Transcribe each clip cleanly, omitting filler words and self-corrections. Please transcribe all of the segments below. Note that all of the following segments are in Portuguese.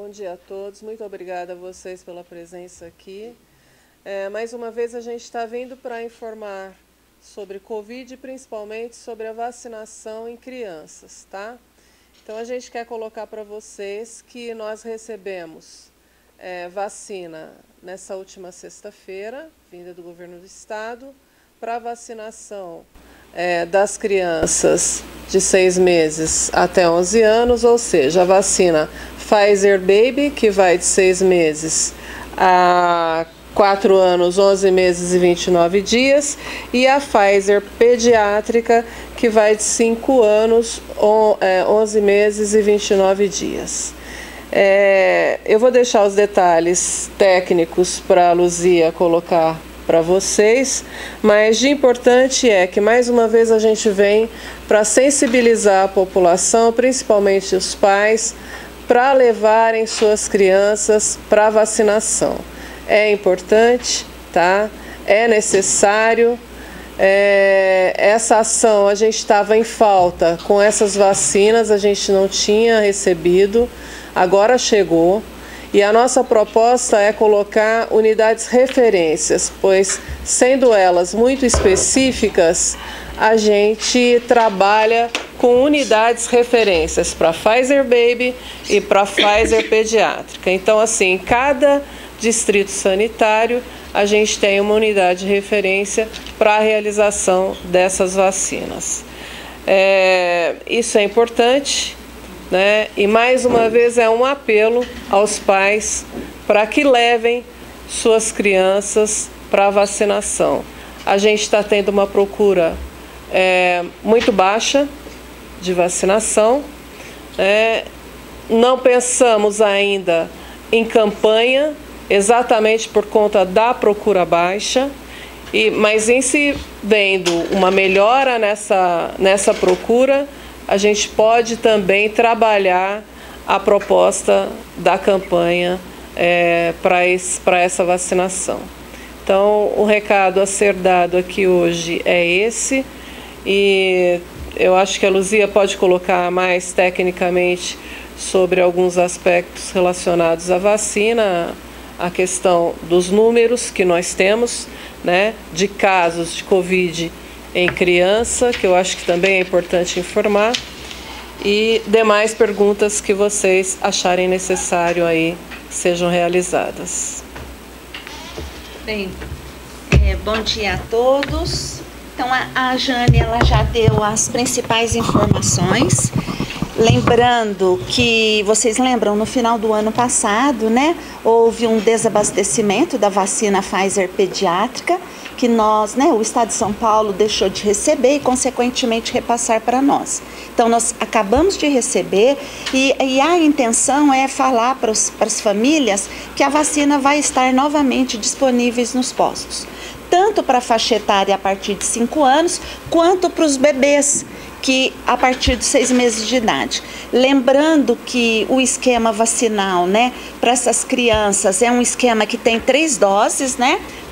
Bom dia a todos. Muito obrigada a vocês pela presença aqui. Mais uma vez a gente está vindo para informar sobre Covid e principalmente sobre a vacinação em crianças, tá? Então a gente quer colocar para vocês que nós recebemos vacina nessa última sexta-feira, vinda do governo do estado, para vacinação das crianças de 6 meses até 11 anos, ou seja, a vacina Pfizer Baby, que vai de 6 meses a 4 anos, 11 meses e 29 dias, e a Pfizer Pediátrica, que vai de 5 anos, 11 meses e 29 dias. Eu vou deixar os detalhes técnicos para a Luzia colocar para vocês, mas de importante é que mais uma vez a gente vem para sensibilizar a população, principalmente os pais, para levarem suas crianças para a vacinação. É importante, tá? É necessário. Essa ação a gente estava em falta com essas vacinas, a gente não tinha recebido, agora chegou. E a nossa proposta é colocar unidades referências, pois, sendo elas muito específicas, a gente trabalha com unidades referências para Pfizer Baby e para Pfizer Pediátrica. Então, assim, em cada distrito sanitário, a gente tem uma unidade de referência para a realização dessas vacinas. Isso é importante. E mais uma vez é um apelo aos pais para que levem suas crianças para a vacinação. A gente está tendo uma procura muito baixa de vacinação. Não pensamos ainda em campanha, exatamente por conta da procura baixa, mas em se vendo uma melhora nessa procura, a gente pode também trabalhar a proposta da campanha para essa vacinação. Então, o recado a ser dado aqui hoje é esse, e eu acho que a Luzia pode colocar mais tecnicamente sobre alguns aspectos relacionados à vacina, a questão dos números que nós temos, de casos de Covid em criança, que eu acho que também é importante informar, e demais perguntas que vocês acharem necessário aí sejam realizadas. Bem, bom dia a todos. Então, a Jane, ela já deu as principais informações. Lembrando que, vocês lembram, no final do ano passado, houve um desabastecimento da vacina Pfizer Pediátrica, que nós, o Estado de São Paulo deixou de receber e, consequentemente, repassar para nós. Então, nós acabamos de receber e a intenção é falar para as famílias que a vacina vai estar novamente disponível nos postos, tanto para a faixa etária a partir de 5 anos, quanto para os bebês, que a partir de 6 meses de idade. Lembrando que o esquema vacinal, para essas crianças é um esquema que tem 3 doses,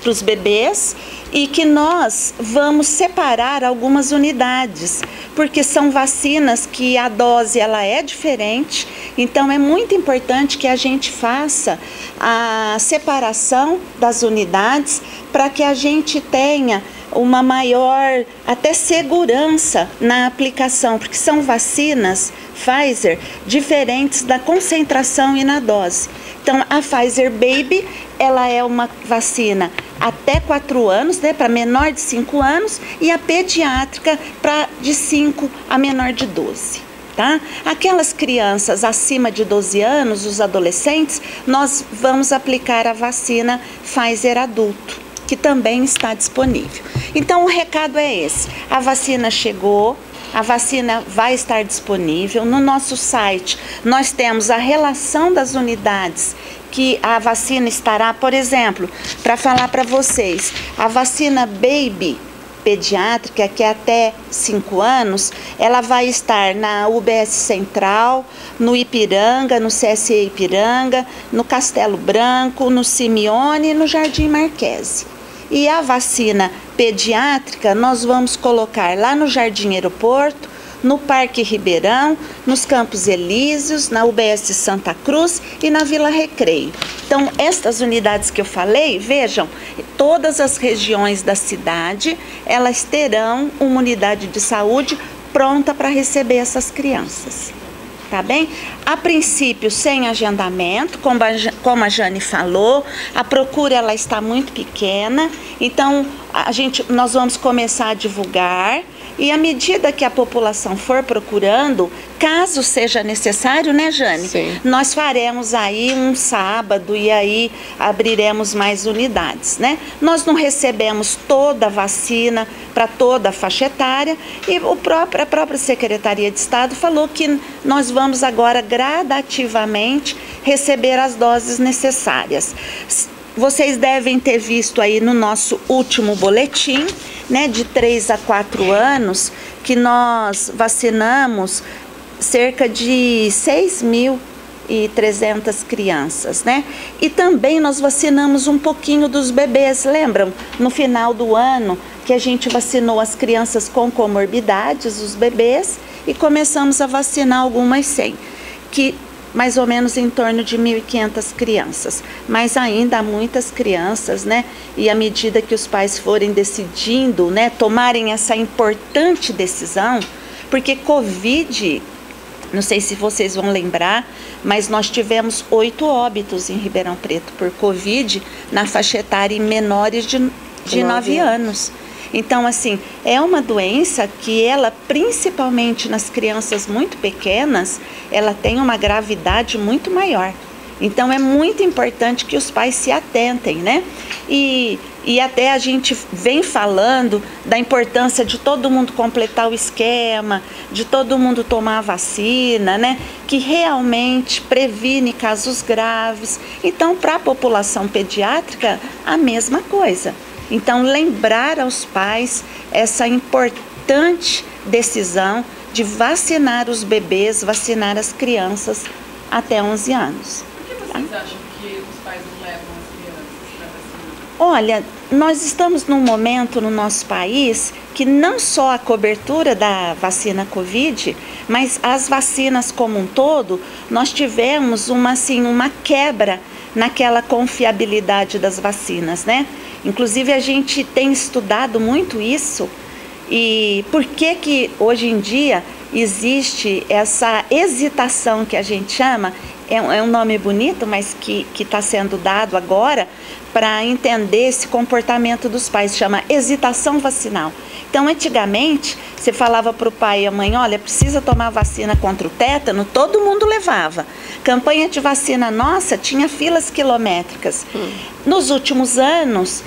para os bebês, e que nós vamos separar algumas unidades, porque são vacinas que a dose ela é diferente, então é muito importante que a gente faça a separação das unidades para que a gente tenha uma maior até segurança na aplicação, porque são vacinas Pfizer diferentes da concentração e na dose. Então, a Pfizer Baby, ela é uma vacina até 4 anos, para menor de 5 anos, e a pediátrica para de 5 a menor de 12. Tá? Aquelas crianças acima de 12 anos, os adolescentes, nós vamos aplicar a vacina Pfizer adulto, que também está disponível. Então, o recado é esse: a vacina chegou, a vacina vai estar disponível. No nosso site, nós temos a relação das unidades que a vacina estará, por exemplo, para falar para vocês, a vacina Baby Pediátrica, que é até 5 anos, ela vai estar na UBS Central, no Ipiranga, no CSE Ipiranga, no Castelo Branco, no Simeone e no Jardim Marquese. E a vacina pediátrica nós vamos colocar lá no Jardim Aeroporto, no Parque Ribeirão, nos Campos Elíseos, na UBS Santa Cruz e na Vila Recreio. Então, estas unidades que eu falei, vejam, todas as regiões da cidade, elas terão uma unidade de saúde pronta para receber essas crianças. Tá bem? A princípio, sem agendamento, como a Jane falou, a procura ela está muito pequena, então nós vamos começar a divulgar e à medida que a população for procurando, caso seja necessário, né, Jane? Sim. Nós faremos aí um sábado e aí abriremos mais unidades, né? Nós não recebemos toda a vacina para toda a faixa etária e a própria Secretaria de Estado falou que nós vamos agora gradativamente receber as doses necessárias. Vocês devem ter visto aí no nosso último boletim, né, de 3 a 4 anos, que nós vacinamos cerca de 6.300 crianças, né? E também nós vacinamos um pouquinho dos bebês, lembram? No final do ano que a gente vacinou as crianças com comorbidades, os bebês, e começamos a vacinar algumas 100, que mais ou menos em torno de 1.500 crianças, mas ainda há muitas crianças, né? E à medida que os pais forem decidindo, né, tomarem essa importante decisão, porque Covid, não sei se vocês vão lembrar, mas nós tivemos 8 óbitos em Ribeirão Preto por Covid na faixa etária em menores de 9 anos. Então, assim, é uma doença que ela, principalmente nas crianças muito pequenas, ela tem uma gravidade muito maior. Então, é muito importante que os pais se atentem, né? E até a gente vem falando da importância de todo mundo completar o esquema, de todo mundo tomar a vacina, né? Que realmente previne casos graves. Então, para a população pediátrica, a mesma coisa. Então, lembrar aos pais essa importante decisão de vacinar os bebês, vacinar as crianças até 11 anos. Por que vocês acham que os pais não levam as crianças para vacinar? Olha, nós estamos num momento no nosso país que não só a cobertura da vacina Covid, mas as vacinas como um todo, nós tivemos uma quebra naquela confiabilidade das vacinas, né? Inclusive, a gente tem estudado muito isso e por que hoje em dia existe essa hesitação que a gente chama, é um nome bonito, mas que está sendo dado agora para entender esse comportamento dos pais, chama hesitação vacinal. Então, antigamente, você falava para o pai e a mãe, olha, precisa tomar vacina contra o tétano, todo mundo levava. Campanha de vacina nossa tinha filas quilométricas. Nos últimos anos,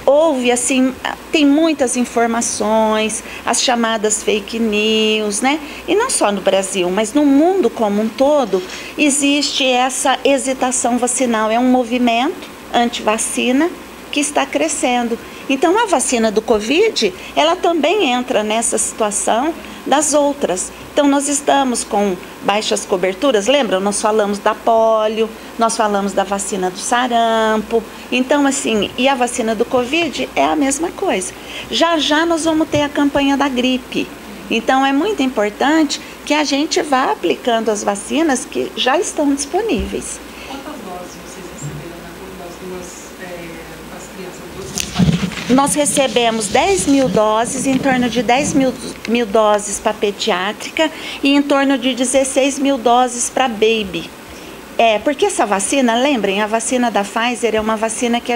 houve, assim, tem muitas informações, as chamadas fake news, né? E não só no Brasil, mas no mundo como um todo, existe essa hesitação vacinal. É um movimento anti-vacina que está crescendo. Então, a vacina do Covid, ela também entra nessa situação das outras. Então, nós estamos com baixas coberturas, lembram? Nós falamos da polio, nós falamos da vacina do sarampo. Então, assim, e a vacina do Covid é a mesma coisa. Já já nós vamos ter a campanha da gripe. Então, é muito importante que a gente vá aplicando as vacinas que já estão disponíveis. Quantas doses vocês receberam das das crianças dos países? Nós recebemos 10.000 doses, em torno de 10.000 doses para pediátrica e em torno de 16.000 doses para baby. Porque essa vacina, lembrem, a vacina da Pfizer é uma vacina que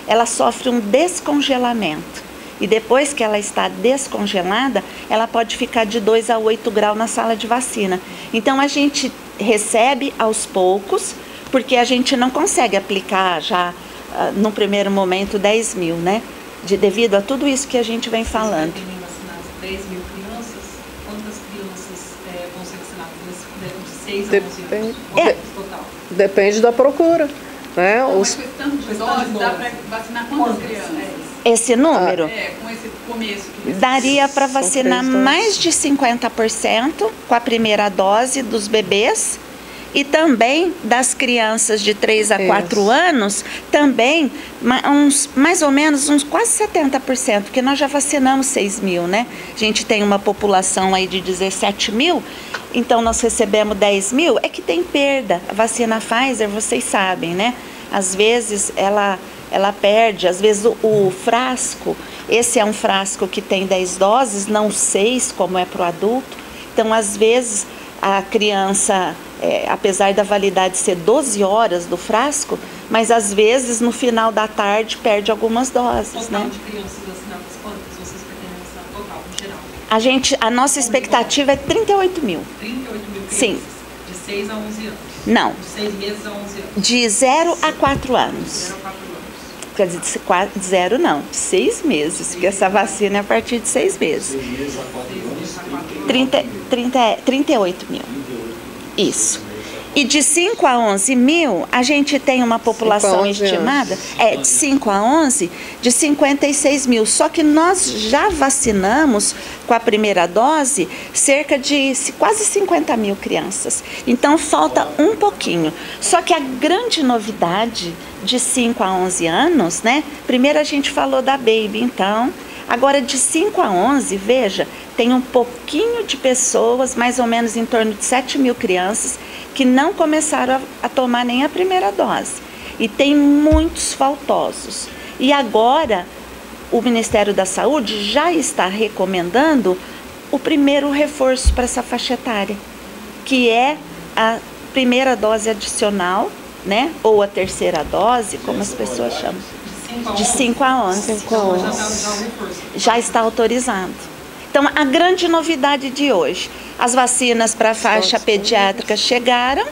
ela sofre um descongelamento. E depois que ela está descongelada, ela pode ficar de 2 a 8 graus na sala de vacina. Então, a gente recebe aos poucos, porque a gente não consegue aplicar já, no primeiro momento, 10.000, né? Devido a tudo isso que a gente vem falando. Vocês vacinar 10.000 crianças? Quantas crianças vão ser vacinadas de 6 a 11 anos? Total. Depende da procura, né? Então, mas com esse tanto de doses, dá para vacinar quantas crianças? Esse número? Com esse começo. Daria para vacinar mais de 50% com a primeira dose dos bebês E também das crianças de 3 a 4 anos, também mais ou menos uns quase 70%, porque nós já vacinamos 6 mil, né? A gente tem uma população aí de 17 mil, então nós recebemos 10 mil, é que tem perda. A vacina Pfizer, vocês sabem, né? Às vezes ela perde, às vezes o frasco, esse é um frasco que tem 10 doses, não 6, como é para o adulto. Então, às vezes, a criança, apesar da validade ser 12 horas do frasco, mas às vezes, no final da tarde, perde algumas doses, total, né? De crianças vacinadas, quantas vocês pretendem vacinar total, em geral? A nossa expectativa é 38 mil. 38 mil crianças? Sim. De 6 a 11 anos? Não. De 6 meses a 11 anos? De 0 a 4 anos. 0 a 4 anos. Quer dizer, de 0 não, 6 meses, porque essa vacina é a partir de 6 meses. 6 meses a 4 anos, 38 mil. Isso. E de 5 a 11 mil, a gente tem uma população estimada, de 5 a 11, de 56 mil. Só que nós já vacinamos com a primeira dose cerca de quase 50 mil crianças. Então falta um pouquinho. Só que a grande novidade de 5 a 11 anos, né? Primeiro a gente falou da Baby, então. Agora de 5 a 11, veja, tem um pouquinho de pessoas, mais ou menos em torno de 7 mil crianças, que não começaram a tomar nem a primeira dose. E tem muitos faltosos. E agora, o Ministério da Saúde já está recomendando o primeiro reforço para essa faixa etária, que é a primeira dose adicional, né? Ou a terceira dose, como as pessoas chamam. De 5 a 11. Já está autorizado. Então, a grande novidade de hoje, as vacinas para a faixa pediátrica chegaram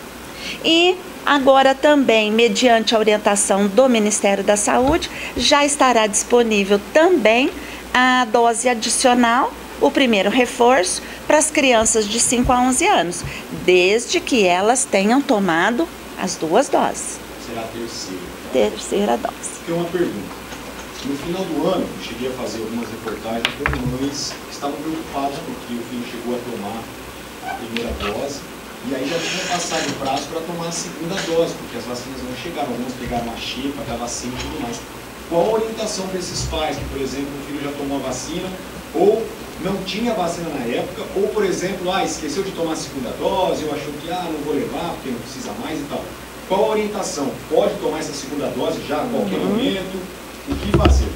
e agora também, mediante a orientação do Ministério da Saúde, já estará disponível também a dose adicional, o primeiro reforço, para as crianças de 5 a 11 anos, desde que elas tenham tomado as 2 doses. Será a terceira. Terceira dose. Tem uma pergunta. No final do ano, eu cheguei a fazer algumas reportagens com mães que estavam preocupadas porque o filho chegou a tomar a primeira dose e aí já tinha passado o prazo para tomar a segunda dose, porque as vacinas não chegaram, algumas pegaram a xepa, a vacina e tudo mais. Qual a orientação para esses pais que, por exemplo, o filho já tomou a vacina ou não tinha vacina na época, ou, por exemplo, esqueceu de tomar a segunda dose, ou achou que não vou levar porque não precisa mais e tal. Qual a orientação? Pode tomar essa segunda dose já a qualquer momento? O que fazer?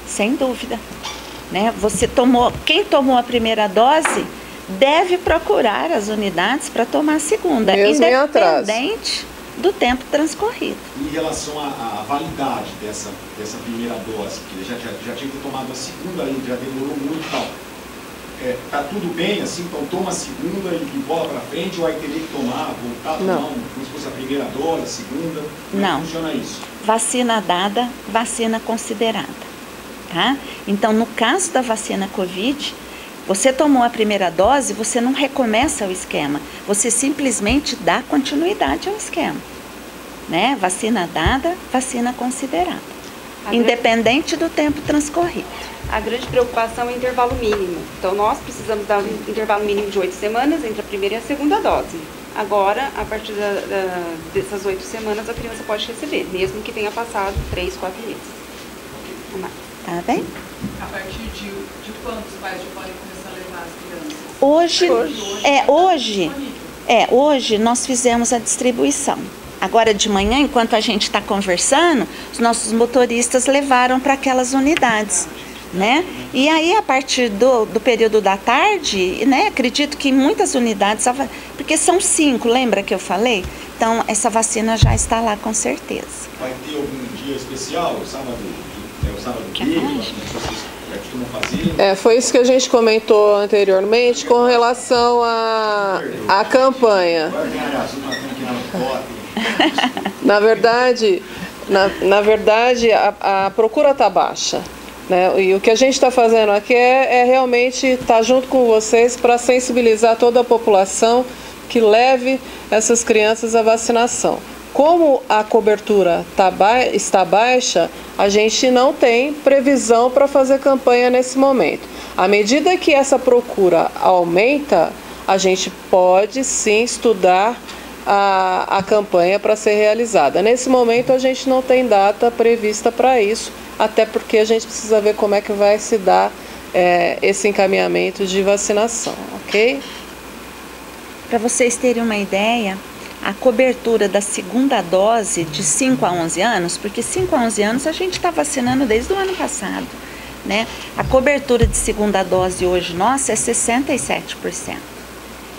Sem dúvida. Né? Quem tomou a primeira dose deve procurar as unidades para tomar a segunda, mesmo independente do tempo transcorrido. Em relação à validade dessa primeira dose, que ele já tinha tomado a segunda, ele já demorou muito e tal. Tá tudo bem, assim, então toma a segunda e bola para frente, ou aí teria que voltar a tomar como se fosse a primeira dose, a segunda? Como é que funciona isso? Vacina dada, vacina considerada, tá? Então, no caso da vacina Covid, você tomou a primeira dose, você não recomeça o esquema, você simplesmente dá continuidade ao esquema, né? Vacina dada, vacina considerada, independente do tempo transcorrido. A grande preocupação é o intervalo mínimo. Então, nós precisamos dar um intervalo mínimo de 8 semanas entre a primeira e a segunda dose. Agora, a partir dessas 8 semanas, a criança pode receber, mesmo que tenha passado 3, 4 meses. Tá bem? A partir de quando os pais já podem começar a levar as crianças? Hoje nós fizemos a distribuição. Agora de manhã, enquanto a gente está conversando, os nossos motoristas levaram para aquelas unidades. Né? E aí, a partir do período da tarde, né, acredito que em muitas unidades, porque são 5, lembra que eu falei? Então, essa vacina já está lá com certeza. Vai ter algum dia especial, o sábado verde, vocês costumam fazer? Foi isso que a gente comentou anteriormente com relação à campanha. Na verdade, a procura está baixa. Né? E o que a gente está fazendo aqui é realmente estar junto com vocês para sensibilizar toda a população que leve essas crianças à vacinação. Como a cobertura está baixa, a gente não tem previsão para fazer campanha nesse momento. À medida que essa procura aumenta, a gente pode sim estudar a campanha para ser realizada. Nesse momento a gente não tem data prevista para isso, até porque a gente precisa ver como é que vai se dar esse encaminhamento de vacinação, ok? Para vocês terem uma ideia, a cobertura da segunda dose de 5 a 11 anos, porque 5 a 11 anos a gente está vacinando desde o ano passado, né? A cobertura de segunda dose hoje nossa é 67%.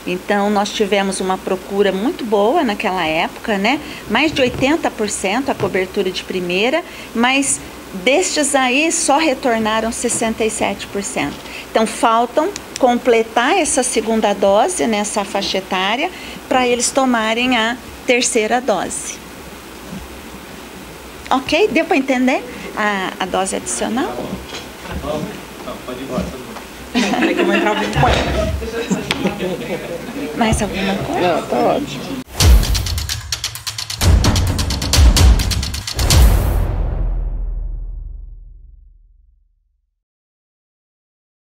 Então, nós tivemos uma procura muito boa naquela época, né? Mais de 80% a cobertura de primeira, mas destes aí só retornaram 67%. Então, faltam completar essa segunda dose nessa faixa etária para eles tomarem a terceira dose. Ok? Deu para entender a dose adicional? Pode ir embora. Mais alguma coisa? Não, tá ótimo.